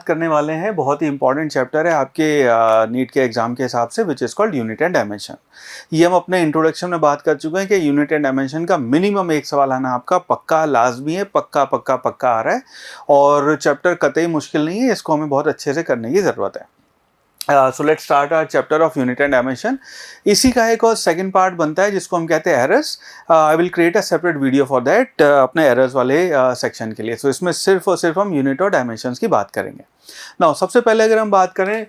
करने वाले हैं बहुत ही इंपॉर्टेंट चैप्टर है आपके नीट के एग्जाम के हिसाब से which is called unit and dimension. ये हम अपने इंट्रोडक्शन में बात कर चुके हैं कि यूनिट एंड डायमेंशन का मिनिमम एक सवाल आना आपका पक्का लाजमी है, पक्का पक्का पक्का आ रहा है और चैप्टर कतई मुश्किल नहीं है, इसको हमें बहुत अच्छे से करने की ज़रूरत है। So let's start our chapter of unit and dimension. इसी का एक और सेकंड पार्ट बनता है जिसको हम कहते हैं errors. I will create a separate video for that अपने एरर्स वाले सेक्शन के लिए। सो इसमें सिर्फ और सिर्फ हम यूनिट और डायमेंशंस की बात करेंगे। नाउ सबसे पहले अगर हम बात करें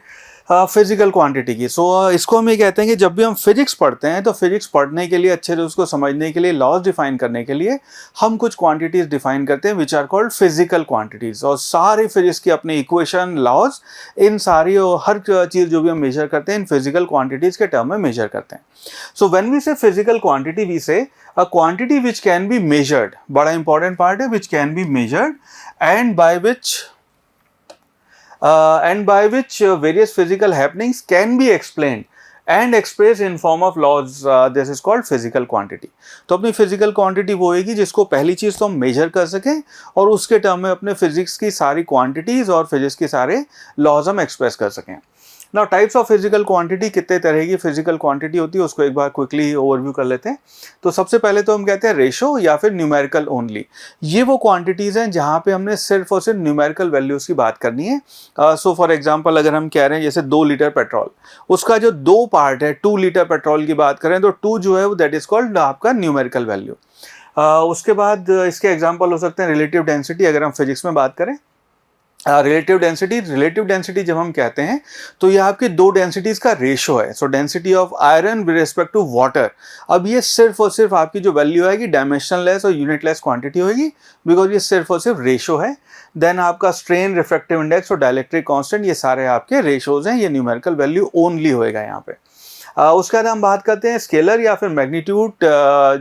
फिजिकल क्वांटिटी की, सो इसको हम ये कहते हैं कि जब भी हम फिजिक्स पढ़ते हैं तो फिजिक्स पढ़ने के लिए, अच्छे से उसको समझने के लिए, लॉज डिफाइन करने के लिए हम कुछ क्वांटिटीज डिफाइन करते हैं which are called physical quantities. और सारी फिजिक्स की अपनी इक्वेशन, लॉज, इन सारी और हर चीज़ जो भी हम मेजर करते हैं इन फिजिकल क्वांटिटीज के टर्म में मेजर करते हैं। So when we say physical quantity, we say a quantity which can be measured, बड़ा इंपॉर्टेंट पार्ट है, which can be measured and by which various physical happenings can be explained and expressed in form of laws. This is called physical quantity. तो अपनी physical quantity वो होगी जिसको पहली चीज़ तो हम मेजर कर सकें और उसके टर्म में अपने फिजिक्स की सारी क्वांटिटीज़ और फिजिक्स के सारे लॉज हम एक्सप्रेस कर सकें। Now types of physical quantity, कितने तरह की फिजिकल क्वांटिटी होती है उसको एक बार क्विकली ओवरव्यू कर लेते हैं। तो सबसे पहले तो हम कहते हैं रेशो या फिर न्यूमेरिकल ओनली। ये वो क्वांटिटीज़ हैं जहाँ पे हमने सिर्फ और सिर्फ न्यूमेरिकल वैल्यूज़ की बात करनी है। सो फॉर एग्जांपल अगर हम कह रहे हैं जैसे 2 लीटर पेट्रोल, उसका जो 2 पार्ट है, 2 लीटर पेट्रोल की बात करें तो 2 जो है वो दैट इज़ कॉल्ड आपका न्यूमेरिकल वैल्यू। उसके बाद इसके एग्जाम्पल हो सकते हैं रिलेटिव डेंसिटी, अगर हम फिजिक्स में बात करें। रिलेटिव डेंसिटी जब हम कहते हैं तो ये आपकी दो डेंसिटीज का रेशो है। So density of iron with respect to water, अब ये सिर्फ और सिर्फ आपकी जो वैल्यू आएगी डायमेंशनलेस और यूनिटलेस क्वांटिटी होगी, बिकॉज ये सिर्फ और सिर्फ रेशो है। देन आपका स्ट्रेन, रिफ्रैक्टिव इंडेक्स और डाइलेक्ट्रिक कांस्टेंट, ये सारे आपके रेशोज हैं, ये न्यूमेरिकल वैल्यू ओनली होएगा यहाँ पे। उसके बाद हम बात करते हैं स्केलर या फिर मैग्नीट्यूड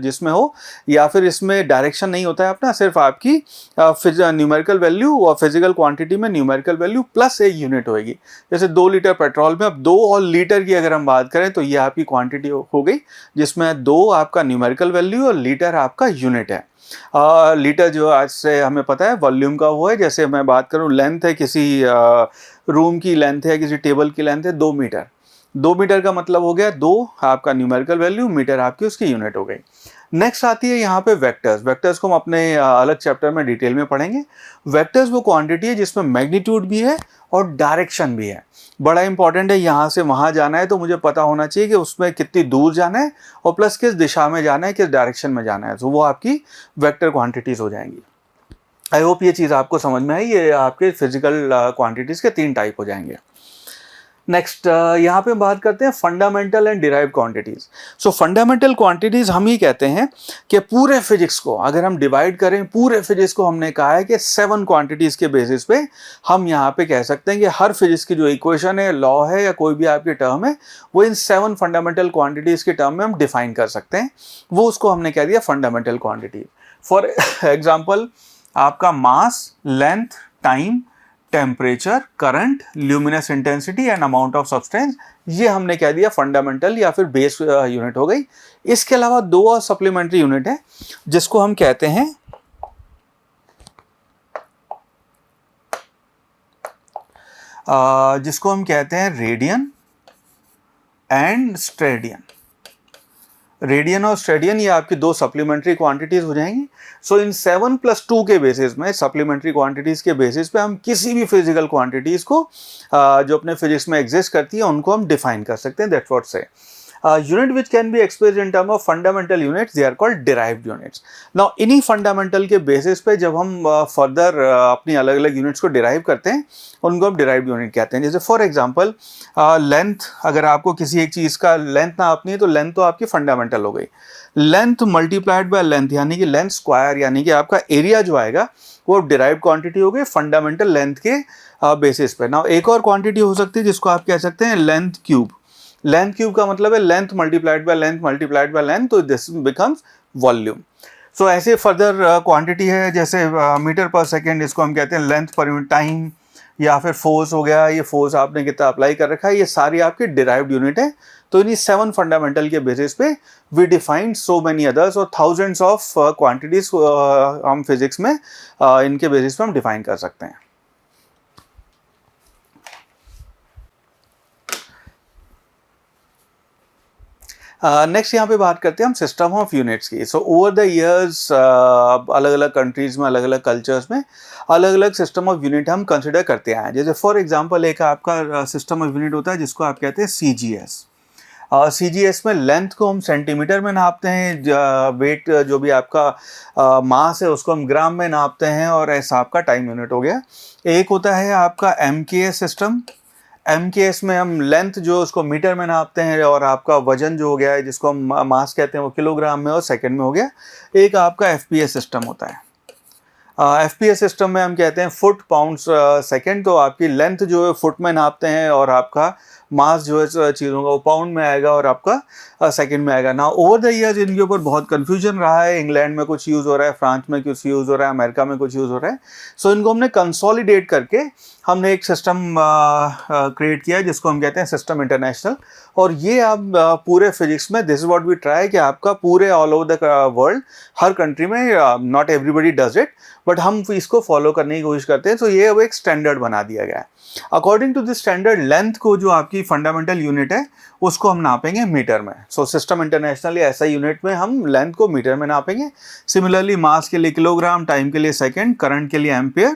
जिसमें हो, या फिर इसमें डायरेक्शन नहीं होता है अपना, सिर्फ आपकी न्यूमेरिकल वैल्यू और फिजिकल क्वांटिटी में न्यूमेरिकल वैल्यू प्लस एक यूनिट होगी। जैसे 2 लीटर पेट्रोल में अब 2 और लीटर की अगर हम बात करें तो ये आपकी क्वांटिटी हो गई, जिसमें 2 आपका न्यूमेरिकल वैल्यू और लीटर आपका यूनिट है। लीटर जो आज से हमें पता है वॉल्यूम का वो है। जैसे मैं बात करूँ, लेंथ है, किसी रूम की लेंथ है, किसी टेबल की लेंथ है 2 मीटर। 2 मीटर का मतलब हो गया 2 आपका न्यूमेरिकल वैल्यू, मीटर आपकी उसकी यूनिट हो गई। नेक्स्ट आती है यहाँ पे वेक्टर्स। वेक्टर्स को हम अपने अलग चैप्टर में डिटेल में पढ़ेंगे। वेक्टर्स वो क्वांटिटी है जिसमें मैग्नीट्यूड भी है और डायरेक्शन भी है। बड़ा इंपॉर्टेंट है, यहाँ से वहाँ जाना है तो मुझे पता होना चाहिए कि उसमें कितनी दूर जाना है और प्लस किस दिशा में जाना है, किस डायरेक्शन में जाना है। तो वो आपकी वेक्टर क्वांटिटीज हो जाएंगी। आई होप ये चीज़ आपको समझ में आई। ये आपके फिजिकल क्वांटिटीज़ के 3 टाइप हो जाएंगे। नेक्स्ट यहाँ पे हम बात करते हैं fundamental and derived quantities. So fundamental quantities हम ही कहते हैं कि पूरे फिजिक्स को अगर हम डिवाइड करें, पूरे फिजिक्स को हमने कहा है कि 7 क्वांटिटीज के बेसिस पे हम यहाँ पे कह सकते हैं कि हर फिजिक्स की जो इक्वेशन है, लॉ है या कोई भी आपकी टर्म है, वो इन 7 फंडामेंटल क्वांटिटीज के टर्म में हम डिफाइन कर सकते हैं। वो उसको हमने कह दिया फंडामेंटल क्वांटिटी। फॉर एग्जाम्पल आपका mass, length, time, temperature, current, luminous intensity and amount of substance, ये हमने कह दिया फंडामेंटल या फिर बेस यूनिट हो गई। इसके अलावा 2 और सप्लीमेंट्री यूनिट है जिसको हम कहते हैं रेडियन एंड स्ट्रेडियन। रेडियन और स्ट्रेडियन ये आपकी 2 सप्लीमेंट्री क्वांटिटीज हो जाएंगी। सो इन 7 + 2 के बेसिस में, सप्लीमेंट्री क्वांटिटीज के बेसिस पे हम किसी भी फिजिकल क्वांटिटीज को जो अपने फिजिक्स में एग्जिस्ट करती है उनको हम डिफाइन कर सकते हैं। That's what say unit which can be expressed in term of fundamental units, they are called derived units. Now इन्हीं फंडामेंटल के बेसिस पे जब हम फर्दर अपनी अलग अलग यूनिट्स को डिराइव करते हैं उनको हम डिराइव्ड यूनिट कहते हैं। जैसे फॉर एग्जांपल लेंथ, अगर आपको किसी एक चीज़ का लेंथ ना अपनी है तो लेंथ तो आपकी फंडामेंटल हो गई। लेंथ मल्टीप्लाइड बाय लेंथ यानी कि लेंथ स्क्वायर, यानी कि आपका एरिया जो आएगा वो डिराइव्ड क्वांटिटी हो गई फंडामेंटल लेंथ के बेसिस पे। नाउ एक और क्वांटिटी हो सकती है जिसको आप कह सकते हैं लेंथ क्यूब। लेंथ क्यूब का मतलब है length multiplied by length multiplied by length, तो दिस बिकम्स वॉल्यूम। सो ऐसे फर्दर क्वांटिटी है जैसे मीटर पर सेकेंड, इसको हम कहते हैं लेंथ पर यूनिट टाइम, या फिर फोर्स हो गया, ये फोर्स आपने कितना अप्लाई कर रखा है, ये सारी आपकी डिराइव्ड यूनिट है। तो इन्हीं 7 फंडामेंटल के बेसिस पे we defined so many others और थाउजेंड्स ऑफ क्वांटिटीज हम फिजिक्स में इनके बेसिस पे हम डिफाइन कर सकते हैं। नेक्स्ट यहाँ पे बात करते हैं हम सिस्टम ऑफ यूनिट्स की। सो ओवर द इयर्स अलग अलग कंट्रीज में, अलग अलग कल्चर्स में अलग अलग सिस्टम ऑफ यूनिट हम कंसिडर करते आए हैं। जैसे फॉर एग्जांपल एक आपका सिस्टम ऑफ यूनिट होता है जिसको आप कहते हैं CGS। CGS में लेंथ को हम सेंटीमीटर में नापते हैं, वेट जो भी आपका मास है उसको हम ग्राम में नापते हैं, और ऐसा आपका टाइम यूनिट हो गया। एक होता है आपका MKS सिस्टम। MKS में हम लेंथ जो उसको मीटर में नापते हैं, और आपका वजन जो हो गया है जिसको हम मास कहते हैं वो किलोग्राम में और सेकंड में हो गया। एक आपका FPS सिस्टम होता है। FPS सिस्टम में हम कहते हैं फुट पाउंड्स सेकंड। तो आपकी लेंथ जो है फुट में नापते हैं, और आपका मास जो है चीज़ों का वो पाउंड में आएगा, और आपका सेकंड में आएगा ना। ओवर द ईयर्स इनके ऊपर बहुत कंफ्यूजन रहा है। इंग्लैंड में कुछ यूज़ हो रहा है, फ्रांस में कुछ यूज़ हो रहा है, अमेरिका में कुछ यूज़ हो रहा है। सो इनको हमने कंसोलिडेट करके हमने एक सिस्टम क्रिएट किया है जिसको हम कहते हैं सिस्टम इंटरनेशनल। और ये आप पूरे फिजिक्स में this is what we try कि आपका पूरे ऑल ओवर द वर्ल्ड हर कंट्री में, not everybody does it, but हम इसको फॉलो करने की कोशिश करते हैं। तो ये अब एक स्टैंडर्ड बना दिया गया है। According to this standard, length को जो आपकी फंडामेंटल यूनिट है उसको हम नापेंगे मीटर में। सो सिस्टम इंटरनेशनल या SI यूनिट में हम लेंथ को मीटर में नापेंगे। सिमिलरली मास के लिए किलोग्राम, टाइम के लिए सेकेंड, करंट के लिए ampere,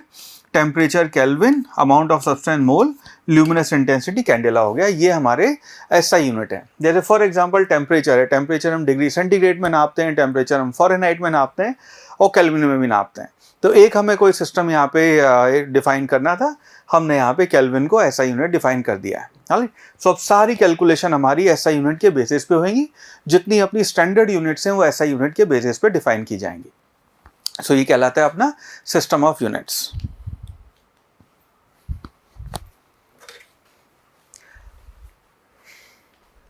temperature kelvin, amount of substance mole, luminous intensity candela हो गया। ये हमारे SI यूनिट है। जैसे फॉर एग्जांपल टेम्परेचर है, टेम्परेचर हम डिग्री सेंटीग्रेड में नापते हैं, टेम्परेचर हम फ़ारेनहाइट में नापते हैं, और केल्विन में भी नापते हैं। तो एक हमें कोई सिस्टम यहाँ पे डिफाइन करना था, हमने यहाँ पे केल्विन को SI यूनिट डिफाइन कर दिया है। राइट। सो अब सारी कैलकुलेशन हमारी SI यूनिट के बेसिस पे होंगी। जितनी अपनी स्टैंडर्ड यूनिट्स हैं वो SI यूनिट के बेसिस पे डिफाइन की जाएंगी। सो ये कहलाता है अपना system of units.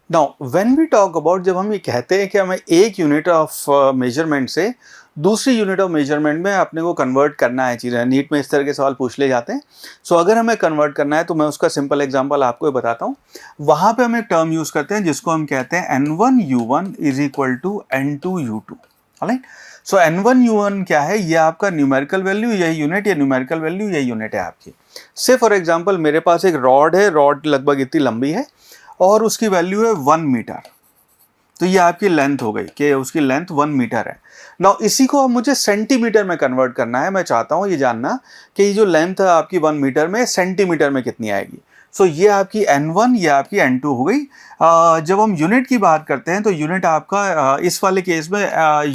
Now when we talk about, जब हम ये कहते हैं कि हमें एक यूनिट ऑफ मेजरमेंट से दूसरी यूनिट ऑफ मेजरमेंट में अपने को कन्वर्ट करना है चीज़ें, नीट में इस तरह के सवाल पूछ ले जाते हैं। सो अगर हमें कन्वर्ट करना है तो मैं उसका सिंपल एग्जांपल आपको बताता हूँ। वहाँ पे हम एक टर्म यूज़ करते हैं जिसको हम कहते हैं N1U1 is equal to N2U2। Right. So N1U1 क्या है? ये आपका न्यूमेरिकल वैल्यू, यही यूनिट, या न्यूमेरिकल वैल्यू यही यूनिट है आपकी। से फॉर एग्जाम्पल मेरे पास एक रॉड है, रॉड लगभग इतनी लंबी है और उसकी वैल्यू है 1 मीटर। तो ये आपकी लेंथ हो गई कि उसकी लेंथ 1 मीटर है। नाउ इसी को अब मुझे सेंटीमीटर में कन्वर्ट करना है। मैं चाहता हूँ ये जानना कि ये जो लेंथ है आपकी 1 मीटर में, सेंटीमीटर में कितनी आएगी। सो ये आपकी N1, ये आपकी N2 हो गई। जब हम यूनिट की बात करते हैं तो यूनिट आपका इस वाले केस में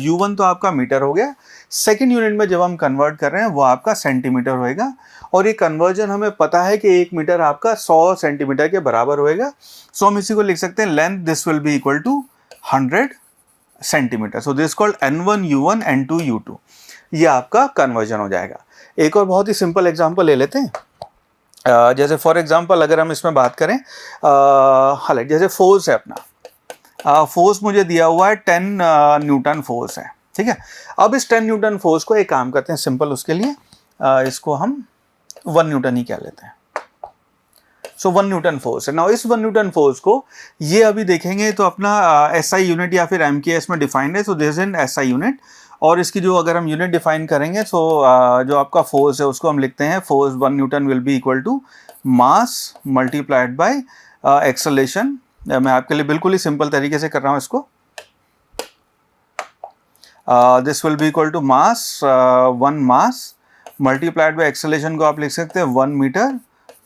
U1 तो आपका मीटर हो गया। सेकेंड यूनिट में जब हम कन्वर्ट कर रहे हैं वो आपका सेंटीमीटर होएगा, और ये कन्वर्जन हमें पता है कि 1 मीटर आपका 100 सेंटीमीटर के बराबर होएगा। सो हम इसी को लिख सकते हैं length this will be equal to 100 centimetre. So this called N1U1 N2U2। ये आपका कन्वर्जन हो जाएगा। एक और बहुत ही सिंपल एग्जांपल ले लेते हैं। जैसे फॉर एग्जांपल अगर हम इसमें बात करें, हालांकि जैसे फोर्स है अपना, फोर्स मुझे दिया हुआ है 10 न्यूटन फोर्स है। ठीक है। अब इस 10 न्यूटन फोर्स को एक काम करते हैं सिंपल, उसके लिए इसको हम 1 न्यूटन ही कह लेते हैं। सो 1 न्यूटन फोर्स है। नाउ इस 1 न्यूटन फोर्स को ये अभी देखेंगे तो अपना SI यूनिट या फिर MKS में डिफाइंड है। So this in SI unit, और इसकी जो अगर हम यूनिट डिफाइन करेंगे सो जो आपका फोर्स है उसको हम लिखते हैं, force 1 newton will be equal to mass multiplied by acceleration. मैं आपके लिए बिल्कुल ही सिंपल तरीके से कर रहा हूँ इसको। This will be equal to mass 1 mass multiplied by acceleration को आप लिख सकते हैं 1 मीटर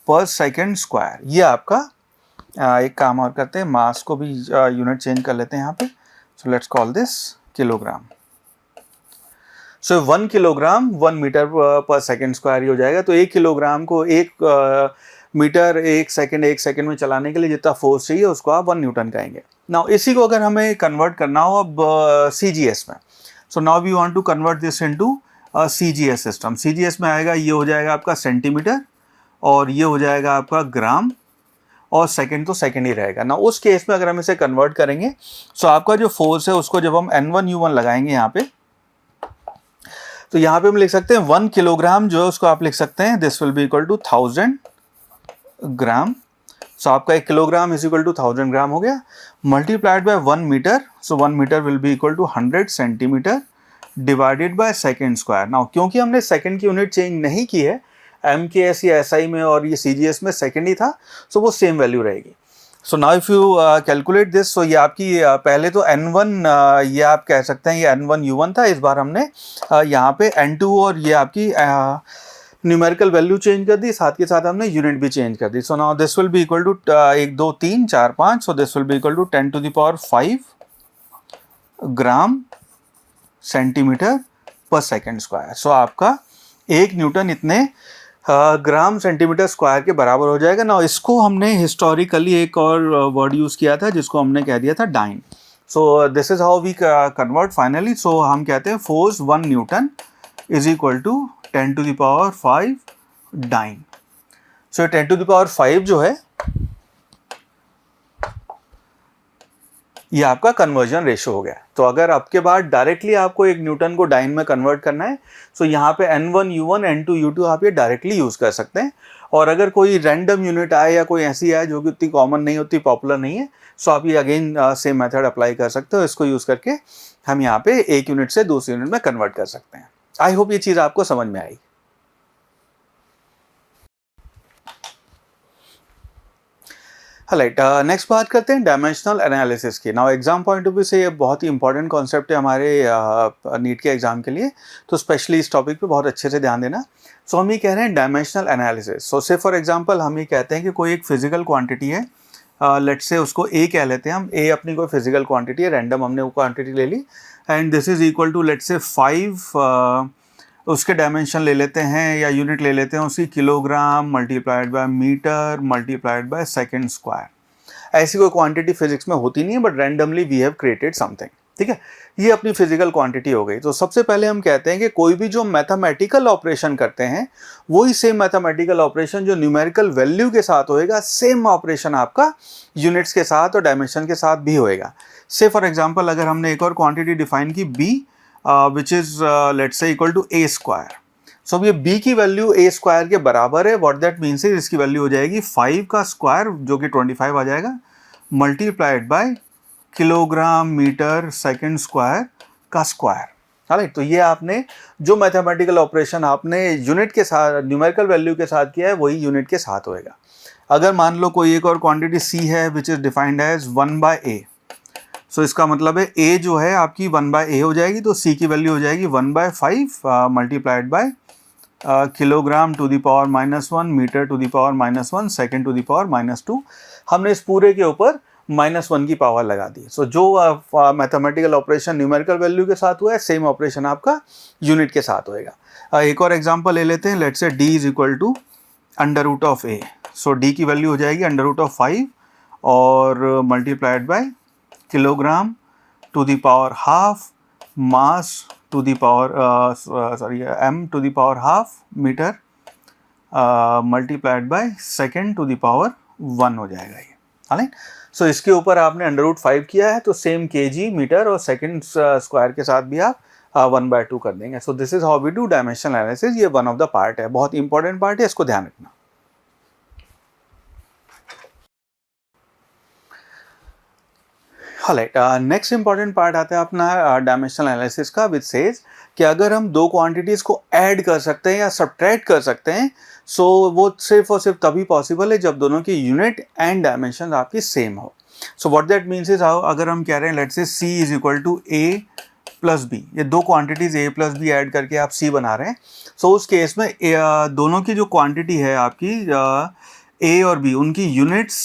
पर सेकेंड स्क्वायर। ये आपका एक काम और करते हैं, मास को भी यूनिट चेंज कर लेते हैं यहाँ पे। So let's call this kilogram. So 1 kilogram 1 metre per second square ही हो जाएगा। तो 1 किलोग्राम को 1 मीटर 1 सेकेंड में चलाने के लिए जितना फोर्स चाहिए उसको आप 1 न्यूटन कहेंगे। नाउ इसी को अगर हमें कन्वर्ट करना हो अब CGS में, so now we want to convert this into CGS system. CGS में आएगा, ये हो जाएगा आपका सेंटीमीटर, और ये हो जाएगा आपका ग्राम, और सेकंड तो सेकंड ही रहेगा ना। उस केस में अगर हम इसे कन्वर्ट करेंगे सो आपका जो फोर्स है उसको जब हम N1U1 लगाएंगे यहाँ पे, तो यहाँ पे हम लिख सकते हैं 1 किलोग्राम जो है उसको आप लिख सकते हैं this will be equal to 1000 gram. So आपका 1 kilogram is equal to 1000 gram हो गया, multiplied by 1 metre. So 1 metre will be equal to 100 centimetre divided by second square. Now क्योंकि हमने सेकेंड की यूनिट चेंज नहीं की है MKS या SI में और ये CGS में सेकेंड ही था, सो वो सेम वैल्यू रहेगी। So now if you calculate this, so ये आपकी पहले तो n1 ये आप कह सकते हैं ये n1 u1 था, इस बार हमने यहाँ पे n2 और ये आपकी न्यूमेरिकल वैल्यू चेंज कर दी, साथ के साथ हमने यूनिट भी चेंज कर दी. So now this will be equal to 1 2 3 4 5, so this will be equal to 10 to the power 5 gram centimetre per second square. So आपका 1 न्यूटन इतने ग्राम सेंटीमीटर स्क्वायर के बराबर हो जाएगा ना. इसको हमने हिस्टोरिकली एक और वर्ड यूज़ किया था जिसको हमने कह दिया था dyne. So this is how we convert finally. So हम कहते हैं force 1 newton is equal to 10 to the power 5 dyne. So 10 to the power 5 जो है ये आपका कन्वर्जन रेशो हो गया. तो अगर आपके बाद डायरेक्टली आपको 1 न्यूटन को डाइन में कन्वर्ट करना है, सो यहाँ पे n1 u1 n2 u2 आप ये डायरेक्टली यूज़ कर सकते हैं. और अगर कोई रैंडम यूनिट आए या कोई ऐसी आए जो कि उतनी कॉमन नहीं होती, पॉपुलर नहीं है, सो आप ये अगेन सेम मेथड अप्लाई कर सकते हो. इसको यूज़ करके हम यहाँ पे एक यूनिट से दूसरी यूनिट में कन्वर्ट कर सकते हैं. आई होप ये चीज़ आपको समझ में आई. राइट, नेक्स्ट बात करते हैं डायमेंशनल एनालिसिस की. Now exam point of view से ये बहुत ही इंपॉर्टेंट कॉन्सेप्ट है हमारे नीट के एग्जाम के लिए, तो स्पेशली इस टॉपिक पे बहुत अच्छे से ध्यान देना. सो हम ये कह रहे हैं डायमेंशनल एनालिसिस. सो से फॉर एग्जांपल हम ये कहते हैं कि कोई एक फिजिकल क्वांटिटी है, लेट्स से उसको ए कह लेते हैं हम. ए अपनी कोई फिजिकल क्वांटिटी है, रैंडम हमने वो क्वांटिटी ले ली, and this is equal to let's say 5 उसके डायमेंशन ले लेते हैं या यूनिट ले लेते हैं उसकी kilogram multiplied by metre multiplied by second square. ऐसी कोई क्वांटिटी फिजिक्स में होती नहीं है, but randomly we have created something. ठीक है, ये अपनी फिजिकल क्वांटिटी हो गई. तो सबसे पहले हम कहते हैं कि कोई भी जो मैथमेटिकल ऑपरेशन करते हैं वही सेम मैथमेटिकल ऑपरेशन जो न्यूमेरिकल वैल्यू के साथ होएगा, सेम ऑपरेशन आपका यूनिट्स के साथ और डायमेंशन के साथ भी होएगा. से फॉर एग्जांपल अगर हमने एक और क्वांटिटी डिफाइन की b which is let's say equal to a square. So अब ये b की वैल्यू a स्क्वायर के बराबर है. व्हाट दैट मीन्स इज इसकी वैल्यू हो जाएगी 5 का स्क्वायर जो कि 25 आ जाएगा, multiplied by kilogram metre second square का स्क्वायर. राइट, तो ये आपने जो मैथमेटिकल ऑपरेशन आपने यूनिट के साथ न्यूमेरिकल वैल्यू के साथ किया है वही यूनिट के साथ होएगा. अगर मान लो कोई एक और क्वांटिटी c है which is defined as 1/a. So इसका मतलब है a जो है आपकी 1/a हो जाएगी, तो c की वैल्यू हो जाएगी 1/5 multiplied by kilogram to the power -1 metre to the power -1 second to the power -2. हमने इस पूरे के ऊपर -1 की पावर लगा दी. सो जो मैथमेटिकल ऑपरेशन न्यूमेरिकल वैल्यू के साथ हुआ है, सेम ऑपरेशन आपका यूनिट के साथ होएगा. एक और एग्जांपल ले लेते हैं. Let's say d is equal to √a. So d की वैल्यू हो जाएगी √5 और multiplied by kilogram to the power half mass to the power m to the power half metre multiplied by second to the power 1 हो जाएगा ये. Right, सो इसके ऊपर आपने √5 किया है, तो सेम kg मीटर और सेकेंड स्क्वायर के साथ भी आप 1/2 कर देंगे. So this is how we do dimensional analysis. ये वन ऑफ द पार्ट है, बहुत इंपॉर्टेंट पार्ट है, इसको ध्यान रखना. राइट, नेक्स्ट इंपॉर्टेंट पार्ट आता है अपना डायमेंशनल एनालिसिस का, विच सेज कि अगर हम दो क्वांटिटीज़ को ऐड कर सकते हैं या सब्ट्रैक्ट कर सकते हैं, सो वो सिर्फ और सिर्फ तभी पॉसिबल है जब दोनों की यूनिट एंड डायमेंशन आपकी सेम हो. So what that means is how, अगर हम कह रहे हैं let's say c is equal to a plus b, ये दो quantities a plus b add करके आप c बना रहे हैं. सो उस केस में दोनों की जो क्वांटिटी है आपकी a और b, उनकी यूनिट्स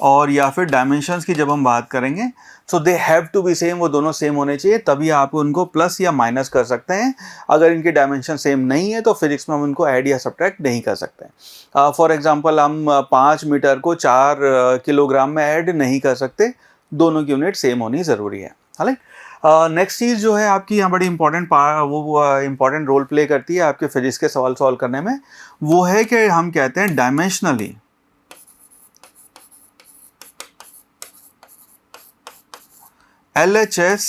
और या फिर डायमेंशंस की जब हम बात करेंगे, so they have to be same, वो दोनों सेम होने चाहिए, तभी आप उनको प्लस या माइनस कर सकते हैं. अगर इनके डायमेंशन सेम नहीं है तो फिजिक्स में हम उनको ऐड या सब्ट्रैक्ट नहीं कर सकते. फॉर एग्जांपल हम 5 मीटर को 4 किलोग्राम में ऐड नहीं कर सकते, दोनों की यूनिट सेम होनी ज़रूरी है. राइट, नेक्स्ट चीज़ जो है आपकी यहाँ बड़ी इंपॉर्टेंट वो इंपॉर्टेंट रोल प्ले करती है आपके फिजिक्स के सवाल सॉल्व करने में, वो है कि हम कहते हैं dimensionally LHS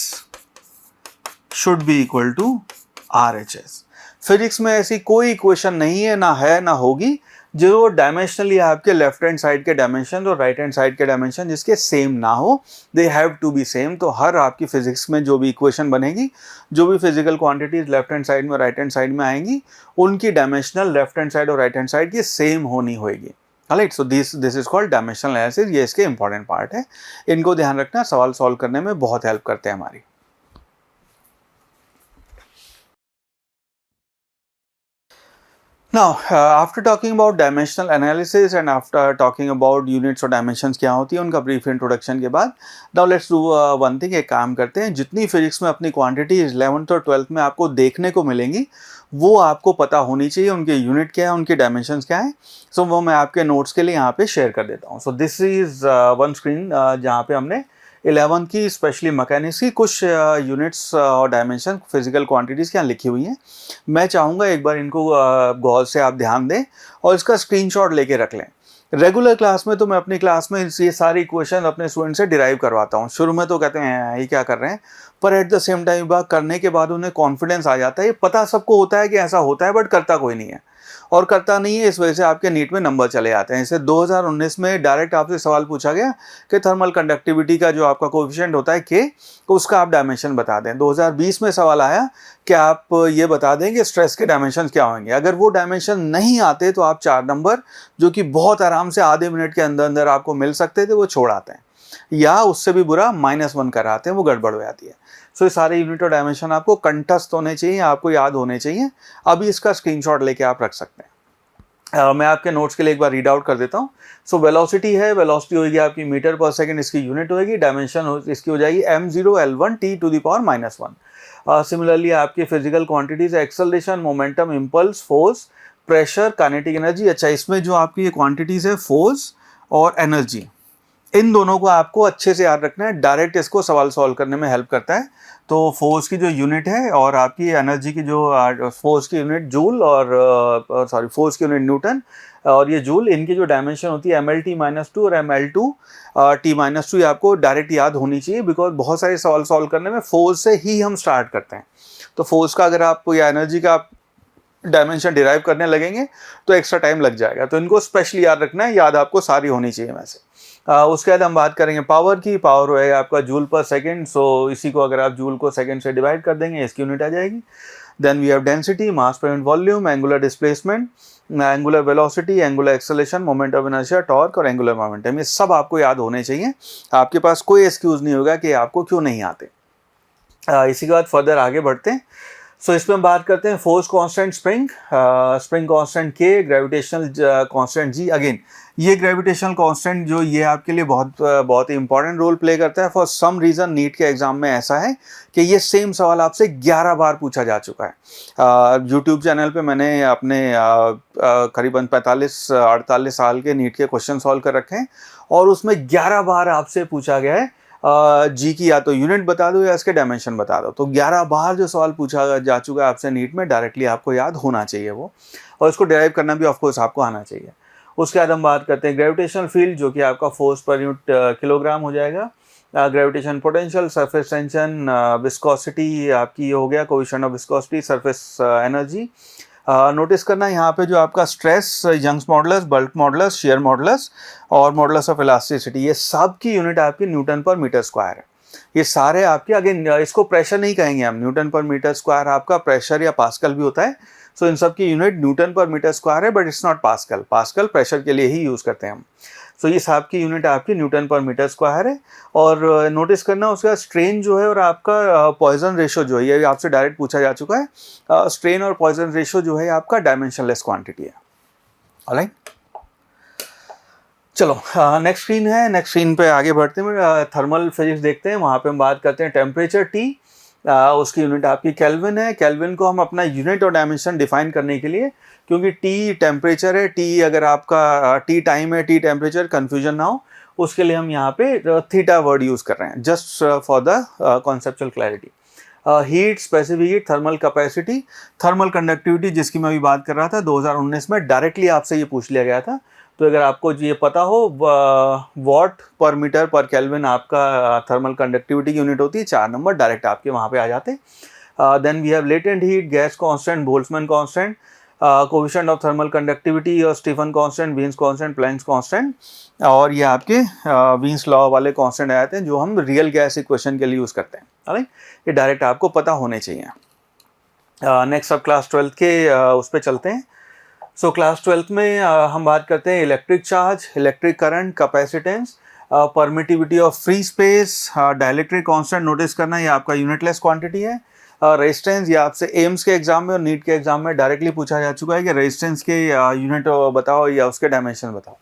should be equal to RHS. Physics में ऐसी कोई इक्वेशन नहीं है, ना है ना होगी, जो डायमेंशनली आपके लेफ्ट हैंड साइड के डायमेंशन और राइट हैंड साइड के डायमेंशन जिसके सेम ना हो. They have to be same. तो हर आपकी फिजिक्स में जो भी इक्वेशन बनेगी, जो भी physical quantities left hand side में राइट हैंड साइड में आएंगी, उनकी डायमेंशनल लेफ्ट हैंड साइड और राइट हैंड साइड की सेम होनी होगी. Right. So this is called dimensional analysis, ये इसके इंपॉर्टेंट पार्ट है, इनको ध्यान रखना, सवाल सॉल्व करने में बहुत हेल्प करते हैं हमारी। Now, after talking about dimensional analysis and after talking about units और dimensions क्या होती है, उनका brief introduction के बाद, now let's do one thing, एक काम करते हैं, जितनी फिजिक्स में अपनी quantities 11th और 12th में आपको देखने को मिलेंगी, वो आपको पता होनी चाहिए, उनके यूनिट क्या है, उनके डायमेंशंस क्या है। सो वो मैं आपके नोट्स के लिए यहाँ पे शेयर कर देता हूँ। सो दिस इज वन स्क्रीन जहाँ पे हमने 11th की स्पेशली मैकेनिक्स की कुछ यूनिट्स और डायमेंशन फिजिकल क्वांटिटीज़ क्या लिखी हुई हैं। मैं चाहूँगा एक बार इनको गौर से आप ध्यान दें और इसका स्क्रीनशॉट लेके रख लें। रेगुलर क्लास में तो मैं अपनी क्लास में ये सारी इक्वेशन अपने स्टूडेंट से डिराइव करवाता हूँ। शुरू में तो कहते हैं ये क्या कर रहे हैं, पर एट द सेम टाइम बात करने के बाद उन्हें कॉन्फिडेंस आ जाता है। ये पता सबको होता है कि ऐसा होता है, बट करता कोई नहीं है, और करता नहीं है, इस वजह से आपके नीट में नंबर चले आते हैं। जैसे 2019 में डायरेक्ट आपसे सवाल पूछा गया कि थर्मल कंडक्टिविटी का जो आपका कोएफिशिएंट होता है के, उसका आप डायमेंशन बता दें। 2020 में सवाल आया कि आप ये बता दें कि स्ट्रेस के डायमेंशन क्या होंगे। अगर वो डायमेंशन नहीं आते तो आप 4 नंबर जो कि बहुत आराम से आधे मिनट के अंदर अंदर आपको मिल सकते थे, वो छोड़ आते हैं, या उससे भी बुरा -1 कराते हैं, वो गड़बड़ हो जाती है। सो ये सारे यूनिट और डायमेंशन आपको कंठस्थ होने चाहिए, आपको याद होने चाहिए। अभी इसका स्क्रीनशॉट लेके आप रख सकते हैं। मैं आपके नोट्स के लिए एक बार रीड आउट कर देता हूँ। सो वेलोसिटी है, वेलोसिटी होगी आपकी मीटर पर सेकंड, इसकी यूनिट होगी। डायमेंशन इसकी हो जाएगी m0 l1 t to the power -1। Similarly आपकी physical quantities acceleration, momentum, impulse, force, pressure, kinetic energy. अच्छा, इसमें जो आपकी ये क्वांटिटीज है फोर्स और एनर्जी, इन दोनों को आपको अच्छे से याद रखना है, डायरेक्ट इसको सवाल सॉल्व करने में हेल्प करता है। तो फोर्स की जो यूनिट है और आपकी एनर्जी की जो फोर्स की यूनिट जूल और फोर्स की यूनिट न्यूटन और ये जूल, इनकी जो डायमेंशन होती है mlt-2 और ml2t-2, ये आपको डायरेक्ट याद होनी चाहिए, बिकॉज बहुत सारे सवाल सॉल्व करने में फोर्स से ही हम स्टार्ट करते हैं। तो फोर्स का अगर आप या एनर्जी का डायमेंशन डिराइव करने लगेंगे तो एक्स्ट्रा टाइम लग जाएगा, तो इनको स्पेशली याद रखना है, याद आपको सारी होनी चाहिए वैसे। उसके बाद हम बात करेंगे पावर की। पावर होएगा आपका जूल पर सेकंड। सो इसी को अगर आप जूल को सेकंड से डिवाइड कर देंगे, इसकी यूनिट आ जाएगी। Then we have density, mass per unit volume, angular displacement, angular velocity, angular acceleration, moment of inertia, torque और एंगुलर मोमेंटम। ये सब आपको याद होने चाहिए, आपके पास कोई एक्सक्यूज नहीं होगा कि आपको क्यों नहीं आते। इसी के बाद फर्दर आगे बढ़ते हैं। सो इसमें हम बात करते हैं फोर्स कांस्टेंट, स्प्रिंग कांस्टेंट के, ग्रेविटेशनल कांस्टेंट जी। अगेन ये ग्रेविटेशनल कांस्टेंट जो ये आपके लिए बहुत ही इंपॉर्टेंट रोल प्ले करता है। फॉर सम रीज़न नीट के एग्जाम में ऐसा है कि ये सेम सवाल आपसे 11 बार पूछा जा चुका है। यूट्यूब चैनल पे मैंने अपने करीबन 45-48 साल के नीट के क्वेश्चन सॉल्व कर रखे हैं, और उसमें 11 बार आपसे पूछा गया है जी की या तो यूनिट बता दो या इसके डायमेंशन बता दो। तो 11 बार जो सवाल पूछा जा चुका है आपसे नीट में, डायरेक्टली आपको याद होना चाहिए वो, और इसको डिराइव करना भी ऑफकोर्स आपको आना चाहिए। उसके बाद हम बात करते हैं ग्रेविटेशनल फील्ड, जो कि आपका फोर्स पर यूनिट किलोग्राम हो जाएगा। Gravitation potential, surface tension, viscosity आपकी हो गया, coefficient of viscosity, surface energy. Notice करना यहाँ पे जो आपका stress, Young's modulus, bulk modulus, shear modulus और मॉडुलस ऑफ इलास्टिसिटी, ये सब की यूनिट आपकी न्यूटन पर मीटर स्क्वायर है। ये सारे आपके, अगेन इसको प्रेशर नहीं कहेंगे हम, न्यूटन पर मीटर स्क्वायर आपका प्रेशर या पास्कल भी होता है। सो इन सब की यूनिट न्यूटन पर मीटर स्क्वायर है, but it's not pascal. Pascal pressure के लिए ही यूज़ करते हैं हम। सो ये सब की यूनिट आपकी न्यूटन पर मीटर स्क्वायर है। और नोटिस करना उसका स्ट्रेन जो है और आपका पॉइजन रेशो जो है, ये आपसे डायरेक्ट पूछा जा चुका है। स्ट्रेन और पॉइजन रेशो जो है आपका डायमेंशनलेस क्वांटिटी है। ऑलराइट, चलो नेक्स्ट स्क्रीन है। नेक्स्ट स्क्रीन पे आगे बढ़ते हैं, थर्मल फिजिक्स देखते हैं। वहाँ पे हम बात करते हैं टेम्परेचर टी, उसकी यूनिट आपकी केल्विन है। केल्विन को हम अपना यूनिट और डायमेंशन डिफाइन करने के लिए, क्योंकि टी टेम्परेचर है, टी अगर आपका टी टाइम है, टी टेम्परेचर, कन्फ्यूजन ना हो, उसके लिए हम यहाँ पे थीटा वर्ड यूज़ कर रहे हैं, just for the conceptual clarity. Heat, specific heat, thermal capacity, thermal conductivity, जिसकी मैं अभी बात कर रहा था 2019 में डायरेक्टली आपसे ये पूछ लिया गया था। तो अगर आपको ये पता हो, वॉट पर मीटर पर केल्विन आपका थर्मल कंडक्टिविटी की यूनिट होती है, 4 नंबर डायरेक्ट आपके वहाँ पे आ जाते। Then we have latent heat, gas constant, Boltzmann constant, coefficient of thermal conductivity और Stefan constant, Wien's constant, Planck's constant, और ये आपके वीन्स लॉ वाले कांस्टेंट आ जाते हैं जो हम रियल गैस इक्वेशन के लिए यूज़ करते हैं। राइट, ये डायरेक्ट आपको पता होने चाहिए। नेक्स्ट अब क्लास 12th के उस पर चलते हैं। सो क्लास 12th में हम बात करते हैं electric charge, electric current, capacitance, permittivity of free space, dielectric constant notice करना, ये आपका यूनिटलेस क्वांटिटी है। रेजिस्टेंस, ये आपसे एम्स के एग्जाम में और नीट के एग्जाम में डायरेक्टली पूछा जा चुका है कि रेजिस्टेंस के यूनिट बताओ या उसके डायमेंशन बताओ।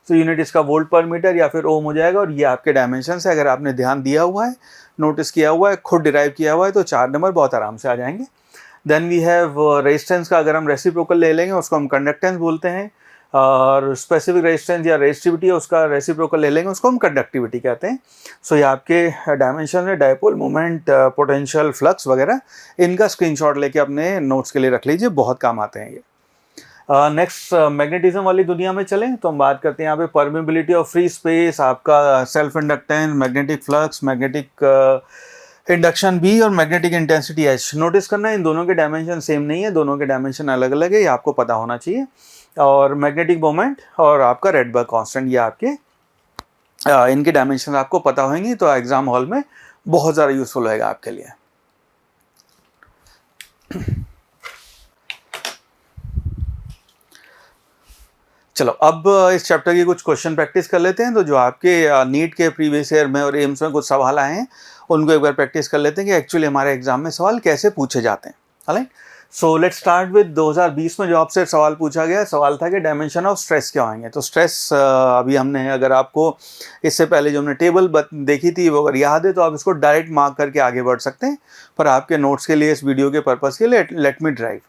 तो यूनिट इसका वोल्ट पर मीटर या फिर ओम हो जाएगा, और ये आपके डायमेंशन है। अगर आपने ध्यान दिया हुआ है, नोटिस किया हुआ है, खुद डिराइव किया हुआ है, तो 4 नंबर बहुत आराम से आ जाएंगे। देन वी हैव रेजिस्टेंस का, अगर हम रेसिप्रोकल ले लेंगे उसको हम कंडक्टेंस बोलते हैं, और स्पेसिफिक रेजिस्टेंस या रेजिस्टिविटी है उसका रेसिप्रोकल ले लेंगे उसको हम कंडक्टिविटी कहते हैं। सो ये आपके डायमेंशन है, डायपोल मोमेंट, पोटेंशियल, फ्लक्स वगैरह, इनका स्क्रीनशॉट लेके अपने नोट्स के लिए रख लीजिए, बहुत काम आते हैं ये। नेक्स्ट मैग्नेटिज्म वाली दुनिया में चलें तो हम बात करते हैं यहाँ पे परमेबिलिटी ऑफ फ्री स्पेस, आपका self inductance, magnetic flux, magnetic induction B और मैग्नेटिक इंटेंसिटी एच। नोटिस करना है इन दोनों के डायमेंशन सेम नहीं है, दोनों के डायमेंशन अलग अलग है, ये आपको पता होना चाहिए। और मैग्नेटिक मोमेंट और आपका रेडबर्ग कांस्टेंट, ये आपके इनके डायमेंशन आपको पता होंगे, तो एग्जाम हॉल में बहुत ज़्यादा यूजफुल होएगा आपके लिए। चलो अब इस चैप्टर की कुछ क्वेश्चन प्रैक्टिस कर लेते हैं। तो जो आपके नीट के प्रीवियस ईयर में और एम्स में कुछ सवाल आए हैं उनको एक बार प्रैक्टिस कर लेते हैं कि एक्चुअली हमारे एग्जाम में सवाल कैसे पूछे जाते हैं। Right, so let's start with 2020 में जो आपसे सवाल पूछा गया, सवाल था कि डायमेंशन ऑफ स्ट्रेस क्या होंगे। तो स्ट्रेस अभी हमने, अगर आपको इससे पहले जो हमने टेबल देखी थी वो अगर याद है तो आप इसको डायरेक्ट मार्क करके आगे बढ़ सकते हैं, पर आपके नोट्स के लिए, इस वीडियो के पर्पज़ के लिए लेट मी ड्राइव।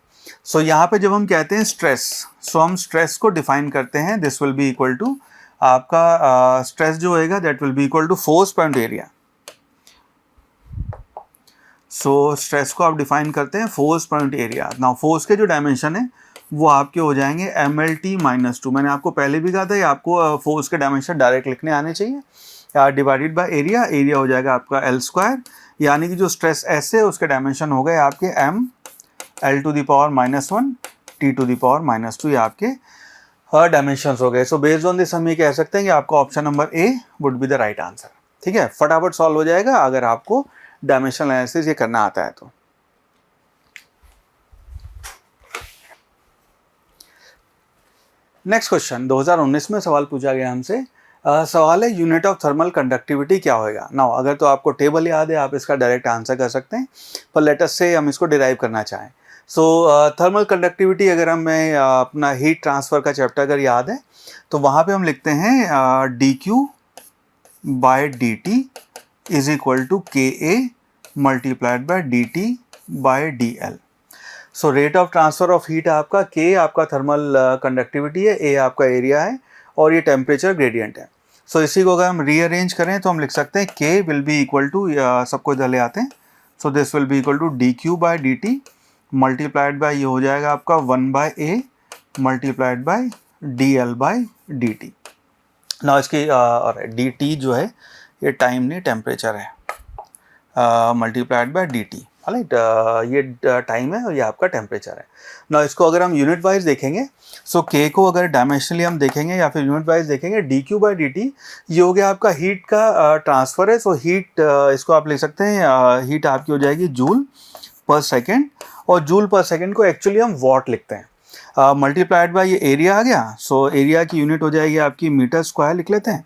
सो यहाँ पे जब हम कहते हैं स्ट्रेस, सो हम स्ट्रेस को डिफाइन करते हैं, this will be equal to आपका स्ट्रेस जो होएगा that will be equal to force point area. So stress को आप डिफाइन करते हैं force point area. Now force के जो डायमेंशन है वो आपके हो जाएंगे MLT-2। मैंने आपको पहले भी कहा था ये आपको फोर्स के डायमेंशन डायरेक्ट लिखने आने चाहिए, डिवाइडेड बाय एरिया। एरिया हो जाएगा आपका L², यानी कि जो स्ट्रेस S है उसके डायमेंशन हो गए आपके M L⁻⁻1 T⁻⁻2, ये आपके डायमेंशंस हो गए। सो बेस्ड ऑन दिस हम ये कह सकते हैं कि आपका option number A would be the right answer. ठीक है, फटाफट सॉल्व हो जाएगा अगर आपको डायमेंशनल एनालिसिस ये करना आता है तो। नेक्स्ट क्वेश्चन 2019 में सवाल पूछा गया हमसे, सवाल है यूनिट ऑफ थर्मल कंडक्टिविटी क्या होएगा। नाउ अगर तो आपको टेबल याद है आप इसका डायरेक्ट आंसर कर सकते हैं, पर लेट अस से हम इसको डिराइव करना चाहें। सो थर्मल कंडक्टिविटी, अगर हमें अपना हीट ट्रांसफ़र का चैप्टर अगर याद है तो वहाँ पे हम लिखते हैं dQ/dt is equal to KA multiplied by DT/dL। So rate of transfer of heat आपका, K आपका थर्मल कंडक्टिविटी है, A आपका एरिया है और ये टेम्परेचर ग्रेडियंट है। सो इसी को अगर हम रीअरेंज करें तो हम लिख सकते हैं K will be equal to, सबको इधर ले आते हैं, so this will be equal to dQ/dt multiplied by, ये हो जाएगा आपका 1/A मल्टीप्लाइड बाय DL/dt। ना इसकी और dt जो है ये टाइम नहीं टेम्परेचर है, मल्टीप्लाइड बाय dt। राइट, ये टाइम है और ये आपका टेम्परेचर है। ना इसको अगर हम यूनिट वाइज देखेंगे, सो K को अगर डायमेंशनली हम देखेंगे या फिर यूनिट वाइज देखेंगे, dQ/dt ये हो गया आपका हीट का ट्रांसफ़र है। सो हीट, इसको आप लिख सकते हैं, हीट आपकी हो जाएगी जूल पर सेकेंड, और जूल पर सेकेंड को एक्चुअली हम वॉट लिखते हैं, मल्टीप्लाइड बाय ये एरिया आ गया। सो एरिया की यूनिट हो जाएगी आपकी मीटर स्क्वायर लिख लेते हैं,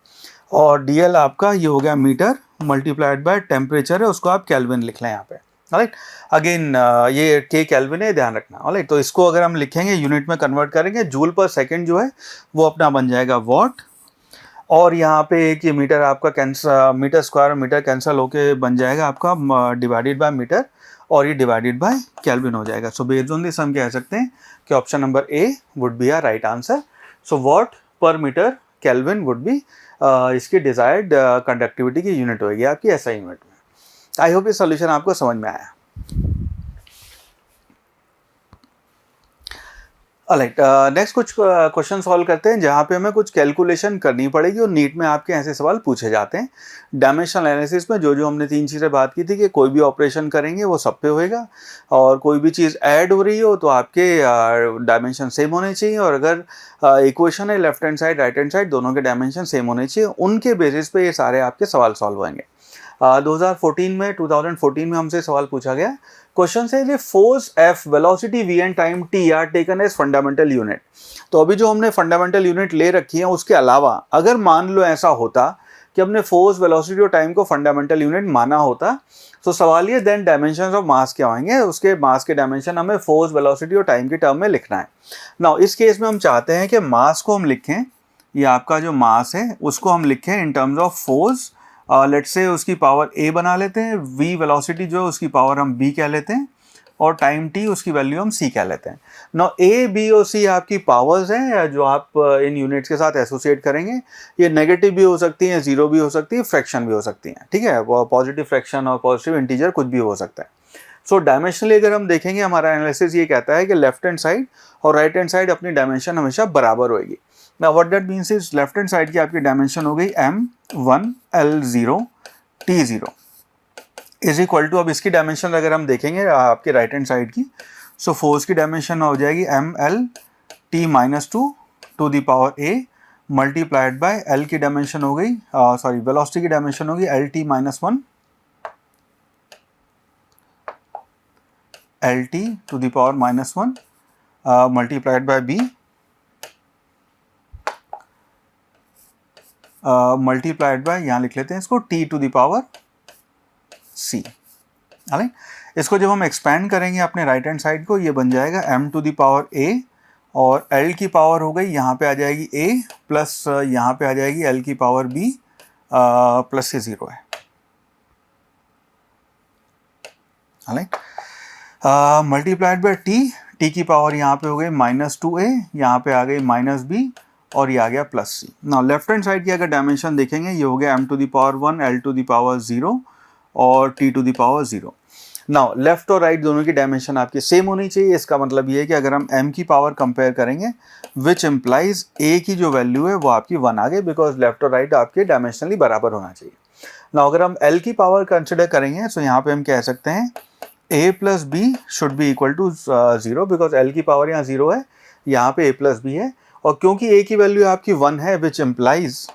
और DL आपका ये हो गया मीटर मल्टीप्लाइड बाय टेम्परेचर है, उसको आप केल्विन लिख लें यहाँ पे। राइट, अगेन ये K केल्विन है, ध्यान रखना। राइट, तो इसको अगर हम लिखेंगे यूनिट में कन्वर्ट करेंगे, जूल पर सेकेंड जो है वो अपना बन जाएगा वॉट, और यहाँ पे एक ये मीटर आपका cancel, metre square metre cancel होके बन जाएगा आपका डिवाइडेड बाय मीटर, और ये डिवाइडेड बाय केल्विन हो जाएगा। सो बेस्ड ऑन दिस हम कह सकते हैं कि option number A would be our right answer. So watt per metre kelvin would be इसकी डिजायर्ड कंडक्टिविटी की यूनिट होगी आपकी SI यूनिट में। आई होप ये सोल्यूशन आपको समझ में आया। ऑलराइट, नेक्स्ट कुछ क्वेश्चन सॉल्व करते हैं जहाँ पे हमें कुछ कैलकुलेशन करनी पड़ेगी, और नीट में आपके ऐसे सवाल पूछे जाते हैं। डायमेंशनल एनालिसिस में जो हमने 3 चीज़ें बात की थी कि कोई भी ऑपरेशन करेंगे वो सब पे होएगा, और कोई भी चीज़ ऐड हो रही हो तो आपके डायमेंशन सेम होने चाहिए, और अगर इक्वेशन है left hand side right hand side दोनों के डायमेंशन सेम होने चाहिए, उनके बेसिस पे ये सारे आपके सवाल सॉल्व होंगे। 2014 में हमसे सवाल पूछा गया। क्वेश्चन से ये force F, velocity V and time T are taken as fundamental unit. तो अभी जो हमने फंडामेंटल यूनिट ले रखी है उसके अलावा अगर मान लो ऐसा होता कि हमने फोर्स, वेलोसिटी और टाइम को फंडामेंटल यूनिट माना होता, तो सवाल ये देन डायमेंशंस ऑफ मास क्या होंगे, उसके मास के डायमेंशन हमें फोर्स, वेलोसिटी और टाइम के टर्म में लिखना है। नाउ इस केस में हम चाहते हैं कि मास को हम लिखें, ये आपका जो मास है उसको हम लिखें in terms of force, let's say उसकी पावर a बना लेते हैं, v वेलोसिटी जो है उसकी पावर हम b कह लेते हैं, और टाइम t उसकी वैल्यू हम c कह लेते हैं। नाउ a, b और c आपकी पावर्स हैं जो आप इन यूनिट्स के साथ एसोसिएट करेंगे। ये नेगेटिव भी हो सकती हैं, जीरो भी हो सकती है, फ्रैक्शन भी हो सकती हैं, ठीक है, पॉजिटिव फ्रैक्शन और पॉजिटिव इंटीजर कुछ भी हो सकता है। सो डायमेंशनली अगर हम देखेंगे, हमारा एनालिसिस ये कहता है कि लेफ्ट हैंड साइड और राइट हैंड साइड अपनी डायमेंशन हमेशा बराबर होगी। Now what that means is left hand side की आपकी डायमेंशन हो गई m1 l0 t0 is equal to, अब इसकी डायमेंशन अगर हम देखेंगे आपके राइट हैंड साइड की, सो फोर्स की डायमेंशन हो जाएगी ml t-2 to the power a multiplied by l की डायमेंशन हो गई, सॉरी वेलोसिटी की डायमेंशन होगी lt-1 lt to the power -1 multiplied by b multiplied by, यहाँ लिख लेते हैं इसको t to the power c। इसको जब हम एक्सपैंड करेंगे अपने राइट हैंड साइड को, ये बन जाएगा m to the power a और l की पावर हो गई, यहाँ पे आ जाएगी a प्लस यहाँ पे आ जाएगी l की पावर b प्लस से 0 है। मल्टीप्लाइड बाय t की पावर यहाँ पे हो गई -2a, यहाँ पे आ गई -b और ये आ गया +c। Now left hand side की अगर डायमेंशन देखेंगे, ये हो गया m to the power 1 l to the power 0 और t to the power 0। Now left और राइट दोनों की डायमेंशन आपकी सेम होनी चाहिए। इसका मतलब ये है कि अगर हम m की पावर कंपेयर करेंगे, विच इम्प्लाइज a की जो वैल्यू है वो आपकी 1 आ गई, बिकॉज लेफ्ट और राइट आपके डायमेंशनली बराबर होना चाहिए। नाउ अगर हम l की पावर कंसिडर करेंगे, तो यहाँ पे हम कह सकते हैं a plus b should be equal to 0, because l की पावर यहाँ 0 है, यहाँ पे a प्लस b है, और क्योंकि a की वैल्यू आपकी 1 है, विच इम्प्लाइज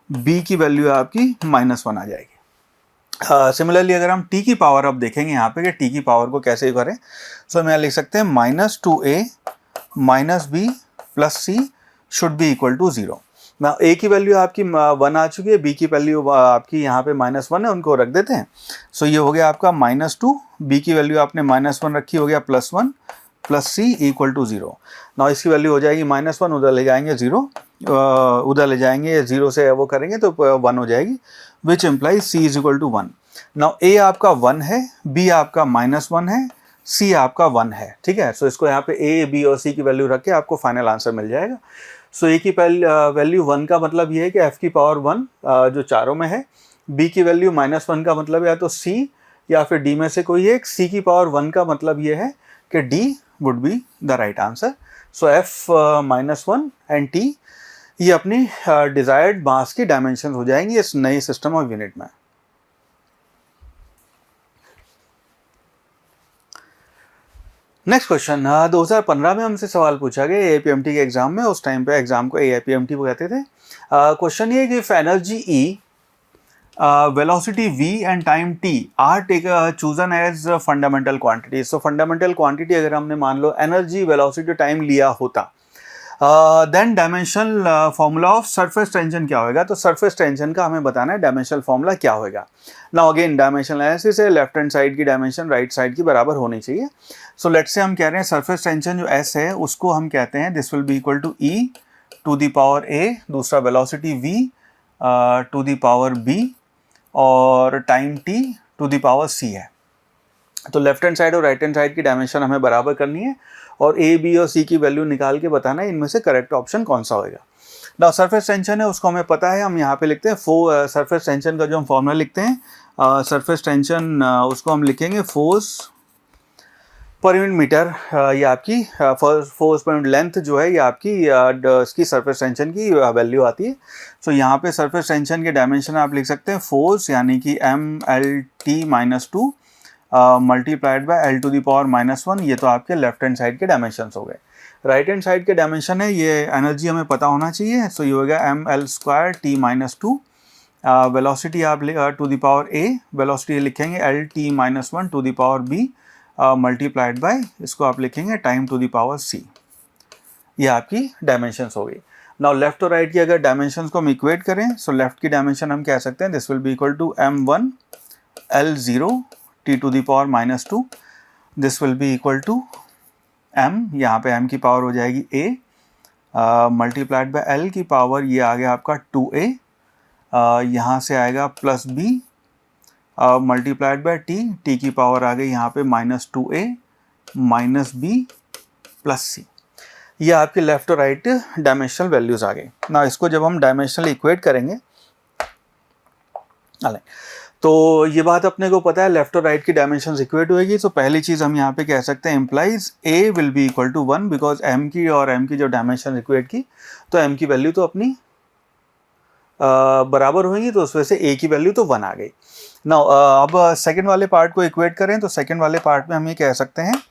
b की वैल्यू आपकी -1 आ जाएगी। सिमिलरली अगर हम t की पावर अब देखेंगे यहाँ पे कि t की पावर को कैसे करें, सो हम यहाँ लिख सकते हैं -2a -b plus c should be equal to 0। ना a की वैल्यू आपकी 1 आ चुकी है, b की वैल्यू आपकी यहाँ पे -1 है, उनको रख देते हैं। सो ये हो गया आपका -2, b की वैल्यू आपने -1 रखी, हो गया +1 प्लस c इक्वल टू 0। ना इसकी वैल्यू हो जाएगी -1, उधर ले जाएंगे 0, उधर ले जाएंगे 0 से वो करेंगे तो 1 हो जाएगी, which implies c is equal to 1। Now a आपका 1 है, b आपका -1 है, c आपका 1 है, ठीक है। सो इसको यहाँ पे a, b और c की वैल्यू रख के आपको फाइनल आंसर मिल जाएगा। सो a की वैल्यू 1 का मतलब ये है कि f की पावर 1 जो चारों में है, b की वैल्यू -1 का मतलब या तो c या फिर d में से कोई एक, c की पावर 1 का मतलब ये है कि d would be the right answer. So f -1 and t ये अपनी डिजायर्ड मास की डायमेंशन हो जाएंगी इस नई सिस्टम ऑफ यूनिट में। नेक्स्ट क्वेश्चन, 2015 में हमसे सवाल पूछा गया एपीएमटी के एग्जाम में, उस टाइम पे एग्जाम को एपीएमटी कहते थे। क्वेश्चन ये कि energy E, velocity v and time t are chosen as fundamental quantities। so fundamental quantity अगर हमने मान लो एनर्जी, वेलोसिटी, टाइम लिया होता, then dimensional formula of surface tension क्या होगा। तो सरफेस टेंशन का हमें बताना है डायमेंशनल फॉर्मूला क्या होगा। नाउ अगेन डायमेंशनल एनालिसिस है, लेफ्ट हैंड साइड की डायमेंशन राइट साइड की बराबर होनी चाहिए। सो लेट्स से हम कह रहे हैं सरफेस टेंशन जो s है उसको हम कहते हैं this will be equal to e to the power a, दूसरा velocity v to the power b और time t to the power c है। तो लेफ्ट हैंड साइड और राइट हैंड साइड की डायमेंशन हमें बराबर करनी है और a, b और c की वैल्यू निकाल के बताना है इनमें से करेक्ट ऑप्शन कौन सा होगा। नाउ सरफेस टेंशन है उसको हमें पता है, हम यहाँ पे लिखते हैं सरफेस टेंशन का जो हम फॉर्मूला लिखते हैं सरफेस टेंशन उसको हम लिखेंगे फोर्स पर यूनिट मीटर, ये आपकी फोर्स पर यूनिट लेंथ जो है ये आपकी इसकी सरफेस टेंशन की वैल्यू आती है। सो यहाँ पे सरफेस टेंशन के डायमेंशन आप लिख सकते हैं फोर्स यानी कि m(l(t)-2 multiplied by l to the power -1, ये तो आपके लेफ्ट हैंड साइड के डायमेंशन हो गए। राइट हैंड साइड के डायमेंशन है, ये एनर्जी हमें पता होना चाहिए। सो ये हो गया ml2t-2 वेलोसिटी आप to the power A, velocity लिखेंगे L T minus one to the power B multiplied by इसको आप लिखेंगे time to the power C. ये आपकी डायमेंशंस हो गई। नाउ लेफ्ट और राइट की अगर डायमेंशंस को हम इक्वेट करें, सो लेफ्ट की डायमेंशन हम कह सकते हैं this will be equal to m1 L0 t to the power minus two, this will be equal to m, यहाँ पे m की पावर हो जाएगी a मल्टीप्लाइड बाय l की पावर ये आ गया आपका 2a, यहाँ से आएगा plus b multiplied by t की पावर आ गई यहाँ पे minus 2a minus b plus c। ये आपके लेफ्ट और राइट डायमेंशनल वैल्यूज आ गए। ना इसको जब हम डायमेंशनल इक्वेट करेंगे, तो ये बात अपने को पता है लेफ्ट और राइट की डायमेंशंस इक्वेट होएगी, तो पहली चीज़ हम यहाँ पे कह सकते हैं implies a will be equal to 1 because m की और m की जो डायमेंशन इक्वेट की, तो m की वैल्यू तो अपनी बराबर होगी, तो उस वजह से a की वैल्यू तो 1 आ गई। ना अब सेकंड वाले पार्ट को इक्वेट करें, तो सेकंड वाले पार्ट में हम ये कह सकते हैं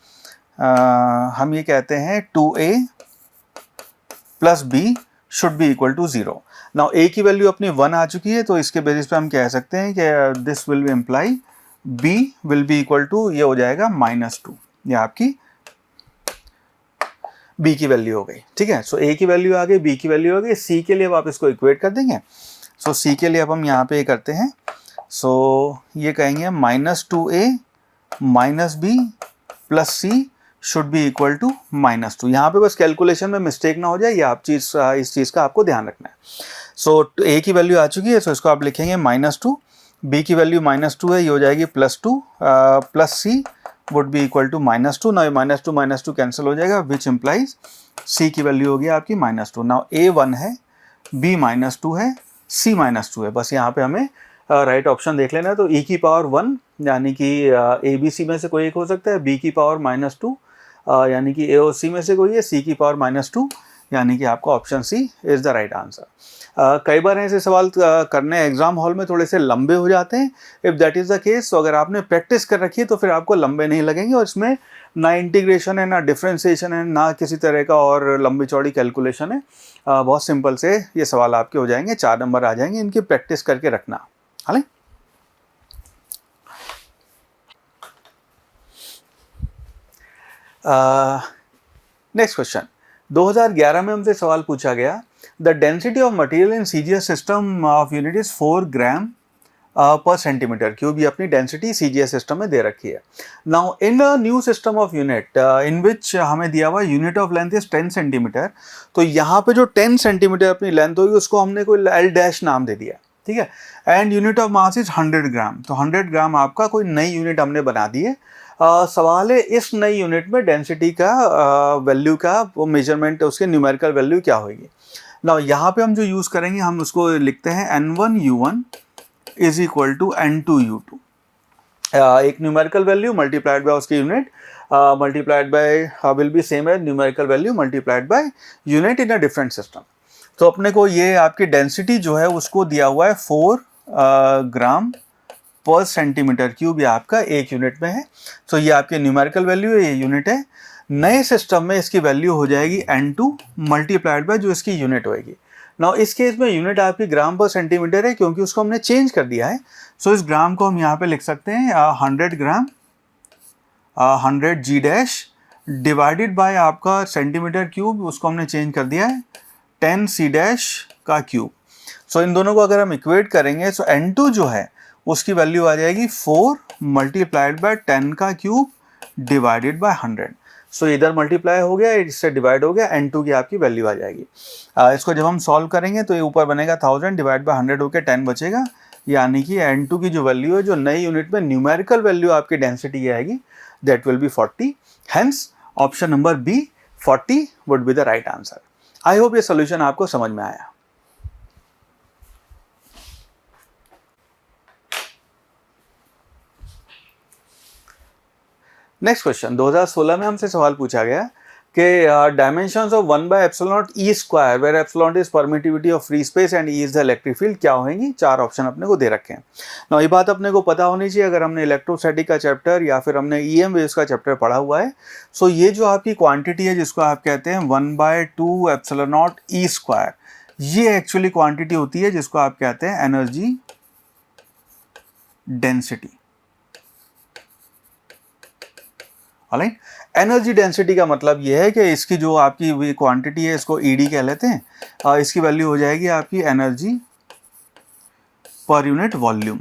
हम ये कहते हैं 2a plus B should be equal to 0। Now a की वैल्यू अपनी 1 आ चुकी है, तो इसके बेसिस पे हम कह सकते हैं कि this will be imply b will be equal to ये हो जाएगा -2। ये आपकी b की वैल्यू हो गई, ठीक है। सो a की वैल्यू आ गई, b की वैल्यू हो गई, c के लिए अब आप इसको इक्वेट कर देंगे। सो c के लिए अब हम यहाँ पे करते हैं, सो ये कहेंगे -2a minus b plus c should be equal to -2। यहाँ पे बस कैलकुलेशन में मिस्टेक ना हो जाए, ये आप इस चीज़ का आपको ध्यान रखना है। सो a की वैल्यू आ चुकी है, सो इसको आप लिखेंगे -2, b की वैल्यू -2 है, ये हो जाएगी +2 plus c would be equal to -2। Now -2 cancel हो जाएगा, विच इम्प्लाइज c की वैल्यू होगी आपकी -2। नाउ a 1 है, b -2 है, c -2 है, बस यहाँ पे हमें राइट ऑप्शन देख लेना है। तो e की पावर 1 यानी कि a b c में से कोई एक हो सकता है, b की पावर -2 यानी कि a और c में से कोई है, c की पावर -2 यानी कि आपका option C is the right answer. कई बार ऐसे सवाल करने एग्जाम हॉल में थोड़े से लंबे हो जाते हैं, if that is the case, तो अगर आपने प्रैक्टिस कर रखी है तो फिर आपको लंबे नहीं लगेंगे, और इसमें ना इंटीग्रेशन है, ना डिफ्रेंसिएशन है, ना किसी तरह का और लंबी चौड़ी कैलकुलेशन है। बहुत सिंपल से ये सवाल आपके हो जाएंगे, 4 नंबर आ जाएंगे, इनकी प्रैक्टिस करके रखना। हाल नेक्स्ट क्वेश्चन 2011 में हमसे सवाल पूछा गया, the density of material in CGS system of unit is 4 ग्राम पर सेंटीमीटर क्यूब। ये अपनी डेंसिटी सीजीएस सिस्टम में दे रखी है। Now in a new system of unit in which हमें दिया हुआ unit of length is 10 centimetre, तो यहाँ पे जो 10 सेंटीमीटर अपनी लेंथ होगी उसको हमने कोई एल डैश नाम दे दिया, ठीक है। And unit of mass is 100 ग्राम, तो 100 ग्राम आपका कोई नई यूनिट हमने बना दी है। सवाल है इस नई यूनिट में डेंसिटी का वैल्यू का वो मेजरमेंट, उसके न्यूमेरिकल वैल्यू क्या होगी। ना यहाँ पे हम जो यूज़ करेंगे, हम उसको लिखते हैं n1u1 is equal to n2u2, एक न्यूमेरिकल वैल्यू मल्टीप्लाइड बाय उसकी unit multiplied by will be same as numerical value multiplied by unit in a different system. तो अपने को ये आपकी डेंसिटी जो है उसको दिया हुआ है 4 ग्राम पर सेंटीमीटर क्यूब, ये आपका एक यूनिट में है। तो ये आपकी न्यूमेरिकल वैल्यू है, ये यूनिट है। नए सिस्टम में इसकी वैल्यू हो जाएगी n2 मल्टीप्लाइड बाय जो इसकी यूनिट होएगी। नाउ इस केस में यूनिट आपकी ग्राम पर सेंटीमीटर है, क्योंकि उसको हमने चेंज कर दिया है। सो इस ग्राम को हम यहाँ पे लिख सकते हैं 100 ग्राम 100 जी डैश डिवाइडेड बाय आपका सेंटीमीटर क्यूब, उसको हमने चेंज कर दिया है 10 सी डैश का क्यूब। सो इन दोनों को अगर हम इक्वेट करेंगे, सो n2 जो है उसकी वैल्यू आ जाएगी 4 मल्टीप्लाइड बाय 10 का क्यूब डिवाइडेड बाय 100। सो इधर मल्टीप्लाई हो गया, इससे डिवाइड हो गया, n2 की आपकी वैल्यू आ जाएगी। इसको जब हम सॉल्व करेंगे तो ये ऊपर बनेगा 1000 डिवाइड बाय 100 होकर 10 बचेगा, यानी कि n2 की जो वैल्यू है, जो नई यूनिट में न्यूमेरिकल वैल्यू आपकी डेंसिटी की आएगी, that will be 40। Hence option number B 40 would be the right answer. I hope ये सोल्यूशन आपको समझ में आया। नेक्स्ट क्वेश्चन 2016 में हमसे सवाल पूछा गया कि dimensions of 1/ε0 E square where epsilon is permittivity of free space and E is the electric field क्या होंगी। 4 ऑप्शन अपने को दे रखे हैं। ना ये बात अपने को पता होनी चाहिए, अगर हमने इलेक्ट्रोस्टैटिक का चैप्टर या फिर हमने ईएम वेव्स का चैप्टर पढ़ा हुआ है। सो ये जो आपकी क्वांटिटी है जिसको आप कहते हैं 1/2 ε0 ई स्क्वायर, ये एक्चुअली क्वांटिटी होती है जिसको आप कहते हैं energy density. Alright, energy density का मतलब यह है कि इसकी जो आपकी क्वांटिटी है इसको ईडी कह लेते हैं, इसकी वैल्यू हो जाएगी आपकी एनर्जी पर यूनिट वॉल्यूम।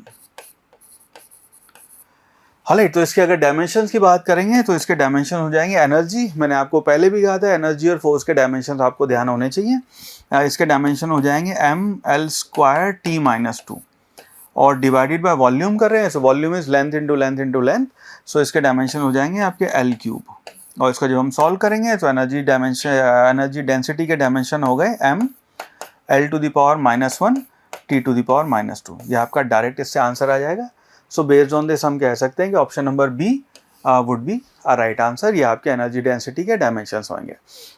हालांकि तो इसके अगर डायमेंशंस की बात करेंगे तो इसके डायमेंशन हो जाएंगे एनर्जी, मैंने आपको पहले भी कहा था एनर्जी और फोर्स के डायमेंशन आपको ध्यान होने चाहिए। इसके डायमेंशन हो जाएंगे ml²t-2 और डिवाइडेड बाय वॉल्यूम कर रहे हैं, so volume is length into length into length, so इसके डायमेंशन हो जाएंगे आपके L3। और इसका जब हम सॉल्व करेंगे तो एनर्जी डेंसिटी के डायमेंशन हो गए ml⁻⁻1 t⁻⁻2। ये आपका डायरेक्ट इससे आंसर आ जाएगा। सो बेस्ड ऑन दिस हम कह सकते हैं कि option number B would be a right answer. ये आपके एनर्जी डेंसिटी के डायमेंशंस होंगे।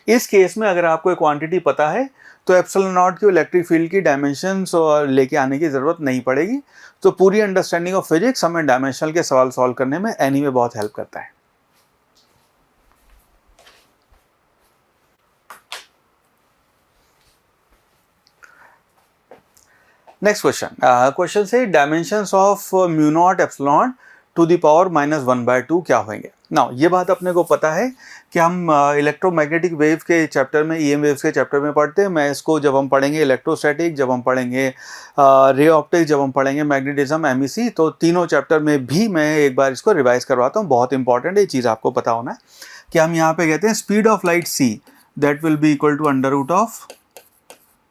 इस केस में अगर आपको क्वांटिटी पता है तो एप्सिलॉन नॉट की इलेक्ट्रिक फील्ड की डायमेंशंस लेके आने की जरूरत नहीं पड़ेगी। तो पूरी अंडरस्टैंडिंग ऑफ फिजिक्स हमें डायमेंशनल के सवाल सॉल्व करने में एनीवे बहुत हेल्प करता है। Next question say dimensions of mu naught epsilon to the power -1/2 क्या होंगे। नाउ ये बात अपने को पता है कि हम इलेक्ट्रोमैग्नेटिक वेव के चैप्टर में, ईएम वेव्स के चैप्टर में पढ़ते हैं। मैं इसको जब हम पढ़ेंगे इलेक्ट्रोस्टैटिक, जब हम पढ़ेंगे रे ऑप्टिक्स, जब हम पढ़ेंगे मैग्नेटिज्म, एमईसी, तो तीनों चैप्टर में भी मैं एक बार इसको रिवाइज करवाता हूँ। बहुत इंपॉर्टेंट ये चीज़ आपको पता होना है कि हम यहाँ पे कहते हैं speed of light c that will be equal to √ऑफ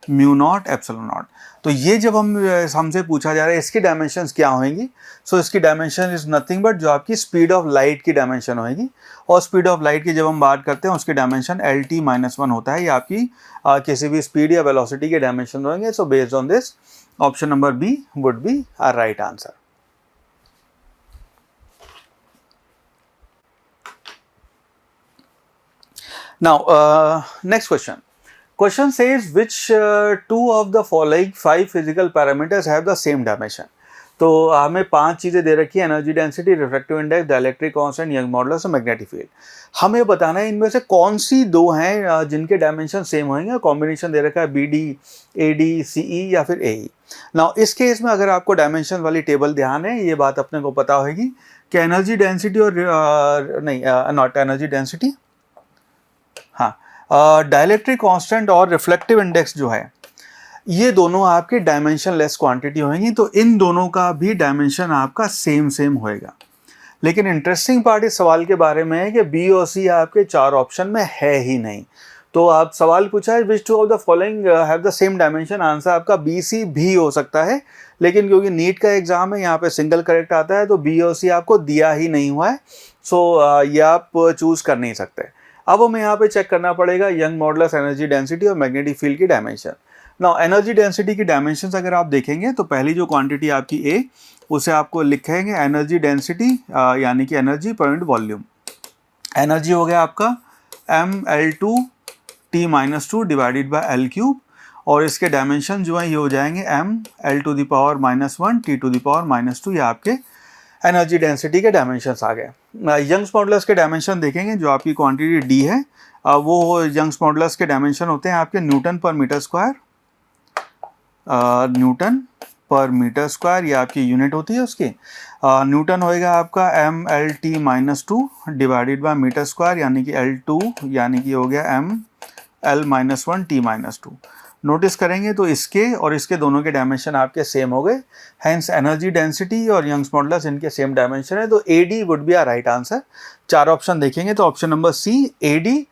म्यू नॉट एप्सिलॉन नॉट। तो ये जब हमसे पूछा जा रहा है इसकी डायमेंशंस क्या होंगी, सो इसकी डायमेंशन इज नथिंग बट जो आपकी स्पीड ऑफ लाइट की डायमेंशन होगी। और स्पीड ऑफ लाइट की जब हम बात करते हैं उसकी डायमेंशन LT-1 होता है। ये आपकी किसी भी स्पीड या वेलोसिटी के डायमेंशन होंगे। So based on this option number B would be a right answer. Now next question. Question says which two of the following 5 physical parameters have the same dimension। तो हमें 5 चीज़ें दे रखी है, energy density, refractive index, dielectric constant, young modulus और magnetic field. हमें बताना है इनमें से कौन सी दो हैं जिनके डायमेंशन सेम होंगे। कॉम्बिनेशन दे रखा है BD, AD, CE या फिर AE। नाउ इस केस में अगर आपको डायमेंशन वाली टेबल ध्यान है, ये बात अपने को पता होगी कि एनर्जी डेंसिटी और नॉट एनर्जी डेंसिटी, हाँ, डाइलेक्ट्रिक कांस्टेंट और रिफ्लेक्टिव इंडेक्स जो है ये दोनों आपके डायमेंशन लेस क्वांटिटी होंगी। तो इन दोनों का भी डायमेंशन आपका सेम होएगा। लेकिन इंटरेस्टिंग पार्ट इस सवाल के बारे में है कि बी और सी आपके 4 ऑप्शन में है ही नहीं। तो आप सवाल पूछा है which two of the following have the same dimension, answer आपका बी सी भी हो सकता है। लेकिन क्योंकि नीट का एग्जाम है यहाँ पे सिंगल करेक्ट आता है तो बी और सी आपको दिया ही नहीं हुआ है। सो ये आप चूज कर नहीं सकते। अब हमें यहाँ पे चेक करना पड़ेगा यंग मॉडुलस, एनर्जी डेंसिटी और मैग्नेटिक फील्ड की डायमेंशन। नाउ एनर्जी डेंसिटी की डायमेंशंस अगर आप देखेंगे तो पहली जो क्वांटिटी आपकी ए, उसे आपको लिखेंगे एनर्जी डेंसिटी यानी कि एनर्जी पर यूनिट वॉल्यूम। एनर्जी हो गया आपका ml2t-2 डिवाइडेड बाय L3 और इसके डायमेंशन जो है ये हो जाएंगे ml⁻⁻1 t⁻⁻2। ये आपके एनर्जी डेंसिटी के डायमेंशंस आ गए। यंग्स मॉडुलस के डायमेंशन देखेंगे, जो आपकी क्वांटिटी डी है वो यंग्स मॉडुलस के डायमेंशन होते हैं आपके न्यूटन पर मीटर स्क्वायर। न्यूटन पर मीटर स्क्वायर ये आपकी यूनिट होती है उसकी। न्यूटन होएगा आपका ml⁻2 divided by metre square यानी कि L2 यानी कि हो गया ml-1 t-2। नोटिस करेंगे तो इसके और इसके दोनों के डायमेंशन आपके सेम हो गए। हेंस एनर्जी डेंसिटी और यंग्स मॉडुलस इनके सेम डायमेंशन है। तो AD would be a right answer. 4 option देखेंगे तो option number C AD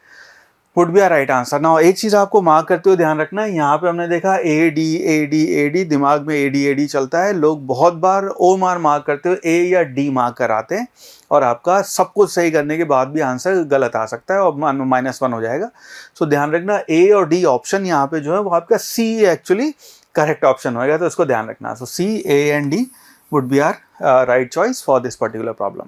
would be a right answer. ना एक चीज़ आपको मार्क करते हुए ध्यान रखना है, यहाँ पे हमने देखा AD दिमाग में AD चलता है। लोग बहुत बार O मार्क करते हुए A या D मार्क कराते हैं और आपका सब कुछ सही करने के बाद भी आंसर गलत आ सकता है और -1 हो जाएगा। सो ध्यान रखना A और D ऑप्शन यहाँ पे जो है वो आपका C एक्चुअली करेक्ट ऑप्शन होगा, तो इसको ध्यान रखना। So C, A and D would be our right choice for this particular problem.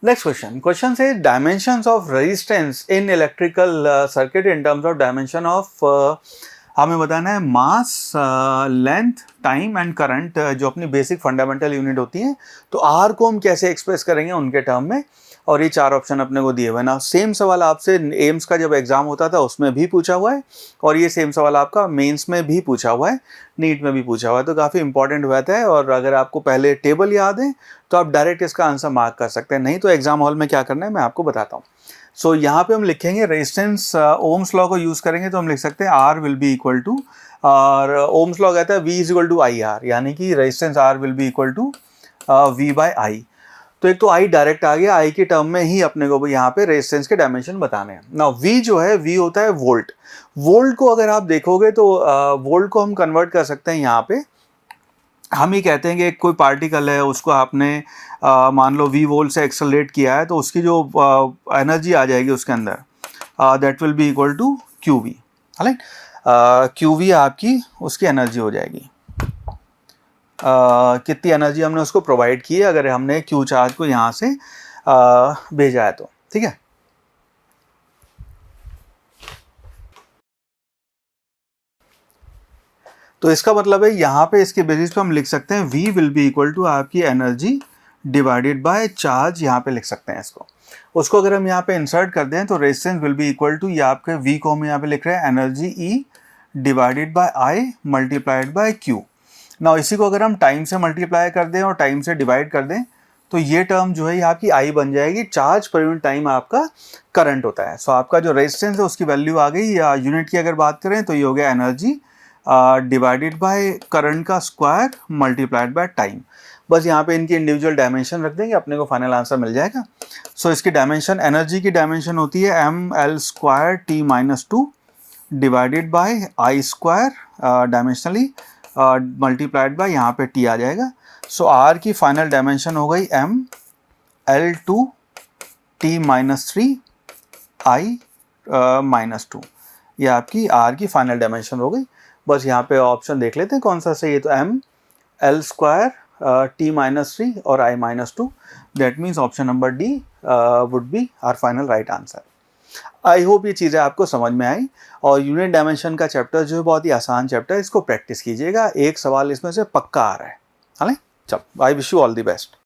Next question. Question says dimensions of resistance in electrical circuit in terms of dimension of हमें बताना है मास, length, time and current, जो अपनी basic fundamental unit होती है, तो are को हम कैसे एक्सप्रेस करेंगे उनके टर्म में, और ये 4 ऑप्शन अपने को दिए हुए ना। सेम सवाल आपसे एम्स का जब एग्जाम होता था उसमें भी पूछा हुआ है, और ये सेम सवाल आपका मेंस में भी पूछा हुआ है, नीट में भी पूछा हुआ है, तो काफ़ी इंपॉर्टेंट रहता है। और अगर आपको पहले टेबल याद है तो आप डायरेक्ट इसका आंसर मार्क कर सकते हैं, नहीं तो एग्जाम हॉल में क्या करना है मैं आपको बताता हूँ। सो यहाँ पे हम लिखेंगे रेजिस्टेंस, ओम्स लॉ को यूज़ करेंगे तो हम लिख सकते हैं R will be equal to, और ओम्स लॉ कहता है V is equal to I R, यानी कि resistance R will be equal to V by I. तो एक तो आई डायरेक्ट आ गया, आई के टर्म में ही अपने को यहाँ पे रेजिस्टेंस के डायमेंशन बताने हैं ना। वी जो है, वी होता है वोल्ट। वोल्ट को अगर आप देखोगे तो वोल्ट को हम कन्वर्ट कर सकते हैं यहाँ पे, हम ही कहते हैं कि कोई पार्टिकल है उसको आपने मान लो वी वोल्ट से एक्सेलरेट किया है, तो उसकी जो एनर्जी आ जाएगी उसके अंदर, that will be equal to Q V, right. Q V आपकी उसकी एनर्जी हो जाएगी, कितनी एनर्जी हमने उसको प्रोवाइड की है अगर हमने क्यू चार्ज को यहाँ से भेजा है तो, ठीक है। तो इसका मतलब है यहाँ पे इसके बेसिस पे हम लिख सकते हैं V will be equal to आपकी एनर्जी डिवाइडेड बाय चार्ज, यहाँ पे लिख सकते हैं इसको। उसको अगर हम यहाँ पे इंसर्ट कर दें तो resistance will be equal to, ये आपके V को हम यहाँ पे लिख रहे हैं energy E divided by I multiplied by Q। ना इसी को अगर हम टाइम से मल्टीप्लाई कर दें और टाइम से डिवाइड कर दें तो ये टर्म जो है ये आपकी I बन जाएगी, चार्ज पर यूनिट टाइम आपका करंट होता है। सो आपका जो रेजिस्टेंस है उसकी वैल्यू आ गई, या यूनिट की अगर बात करें तो ये हो गया एनर्जी डिवाइडेड बाय करंट का स्क्वायर मल्टीप्लाइड बाय टाइम। बस यहाँ पे इनकी इंडिविजुअल डायमेंशन रख देंगे, अपने को फाइनल आंसर मिल जाएगा। सो इसकी डायमेंशन, एनर्जी की डायमेंशन होती है ml square t minus 2 divided by I square dimensionally multiplied by यहाँ पे t आ जाएगा। सो r की फाइनल डायमेंशन हो गई ml2 t माइनस 3 आई माइनस 2, ये आपकी r की फाइनल डायमेंशन हो गई। बस यहाँ पे ऑप्शन देख लेते हैं कौन सा सही है, तो ml स्क्वायर t माइनस 3 और I minus 2, that means option number D would be our final right answer. I hope ये चीज़ें आपको समझ में आई, और यूनिट डायमेंशन का चैप्टर जो है बहुत ही आसान चैप्टर है, इसको प्रैक्टिस कीजिएगा, एक सवाल इसमें से पक्का आ रहा है। चलो, I wish you all the best.